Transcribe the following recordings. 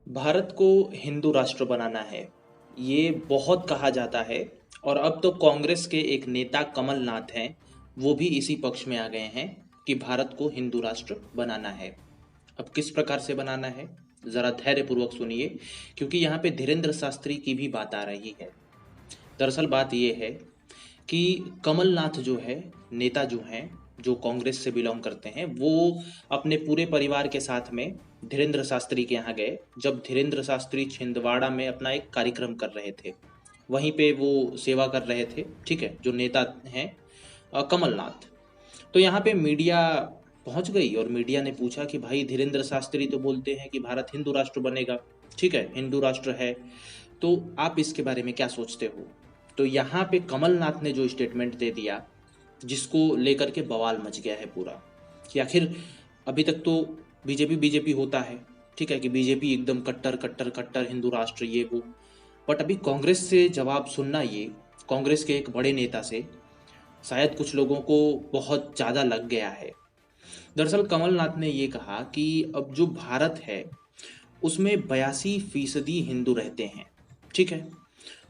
भारत को हिंदू राष्ट्र बनाना है, ये बहुत कहा जाता है। और अब तो कांग्रेस के एक नेता कमलनाथ हैं, वो भी इसी पक्ष में आ गए हैं कि भारत को हिंदू राष्ट्र बनाना है। अब किस प्रकार से बनाना है, ज़रा धैर्यपूर्वक सुनिए, क्योंकि यहाँ पे धीरेन्द्र शास्त्री की भी बात आ रही है। दरअसल बात ये है कि कमलनाथ जो है, नेता जो हैं, जो कांग्रेस से बिलोंग करते हैं, वो अपने पूरे परिवार के साथ में धीरेन्द्र शास्त्री के यहाँ गए। जब धीरेन्द्र शास्त्री छिंदवाड़ा में अपना एक कार्यक्रम कर रहे थे, वहीं पे वो सेवा कर रहे थे, ठीक है, जो नेता हैं कमलनाथ। तो यहाँ पे मीडिया पहुंच गई और मीडिया ने पूछा कि भाई धीरेन्द्र शास्त्री तो बोलते हैं कि भारत हिंदू राष्ट्र बनेगा, ठीक है, हिंदू राष्ट्र है, तो आप इसके बारे में क्या सोचते हो। तो यहाँ पे कमलनाथ ने जो स्टेटमेंट दे दिया, जिसको लेकर के बवाल मच गया है पूरा, कि आखिर अभी तक तो बीजेपी बीजेपी होता है, ठीक है, कि बीजेपी एकदम कट्टर कट्टर कट्टर हिंदू राष्ट्र ये वो। बट अभी कांग्रेस से जवाब सुनना, ये कांग्रेस के एक बड़े नेता से, शायद कुछ लोगों को बहुत ज़्यादा लग गया है। दरअसल कमलनाथ ने ये कहा कि अब जो भारत है उसमें 82% हिंदू रहते हैं, ठीक है।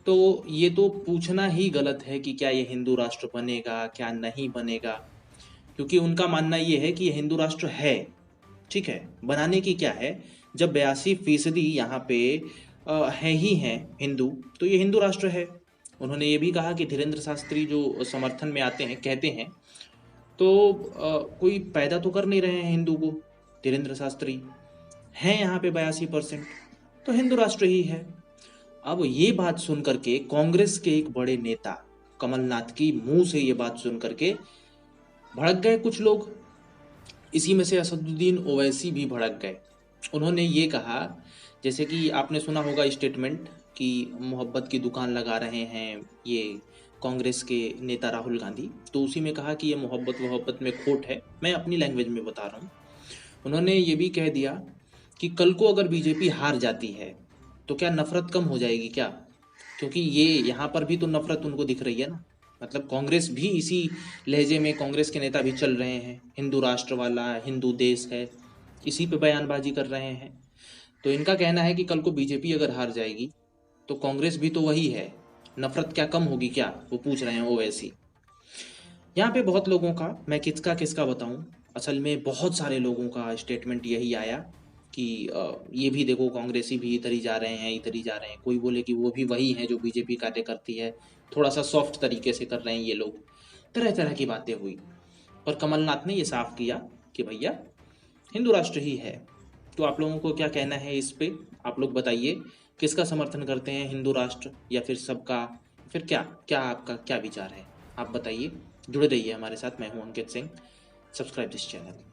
तो ये तो पूछना ही गलत है कि क्या ये हिंदू राष्ट्र बनेगा, क्या नहीं बनेगा, क्योंकि उनका मानना ये है कि ये हिंदू राष्ट्र है, ठीक है। बनाने की क्या है, जब 82% यहाँ पे हैं ही हैं हिंदू, तो ये हिंदू राष्ट्र है। उन्होंने ये भी कहा कि धीरेन्द्र शास्त्री जो समर्थन में आते हैं, कहते हैं, तो कोई पैदा तो कर नहीं रहे हैं हिंदू को। धीरेन्द्र शास्त्री हैं यहाँ पे 82%, तो हिंदू राष्ट्र ही है। अब ये बात सुन करके कांग्रेस के एक बड़े नेता कमलनाथ की मुंह से ये बात सुन करके भड़क गए कुछ लोग। इसी में से असदुद्दीन ओवैसी भी भड़क गए। उन्होंने ये कहा, जैसे कि आपने सुना होगा स्टेटमेंट कि मोहब्बत की दुकान लगा रहे हैं ये कांग्रेस के नेता राहुल गांधी, तो उसी में कहा कि ये मोहब्बत में खोट है। मैं अपनी लैंग्वेज में बता रहा हूँ। उन्होंने ये भी कह दिया कि कल को अगर बीजेपी हार जाती है तो क्या नफरत कम हो जाएगी क्या, क्योंकि ये यहाँ पर भी तो नफरत उनको दिख रही है ना। मतलब कांग्रेस भी इसी लहजे में, कांग्रेस के नेता भी चल रहे हैं, हिंदू राष्ट्र वाला, हिंदू देश है, इसी पे बयानबाजी कर रहे हैं। तो इनका कहना है कि कल को बीजेपी अगर हार जाएगी तो कांग्रेस भी तो वही है, नफरत क्या कम होगी क्या, वो पूछ रहे हैं ओवैसी। यहाँ पे बहुत लोगों का, मैं किसका किसका बताऊं, असल में बहुत सारे लोगों का स्टेटमेंट यही आया कि ये भी देखो कांग्रेसी भी इधर ही जा रहे हैं, इधर ही जा रहे हैं। कोई बोले कि वो भी वही है जो बीजेपी कार्य करती है, थोड़ा सा सॉफ्ट तरीके से कर रहे हैं ये लोग। तरह तरह की बातें हुई, पर कमलनाथ ने ये साफ किया कि भैया हिंदू राष्ट्र ही है। तो आप लोगों को क्या कहना है इस पे, आप लोग बताइए, किसका समर्थन करते हैं, हिंदू राष्ट्र या फिर सबका, फिर क्या क्या आपका क्या विचार है, आप बताइए। जुड़े रहिए हमारे साथ। मैं हूं Ankit Singh. Subscribe this channel.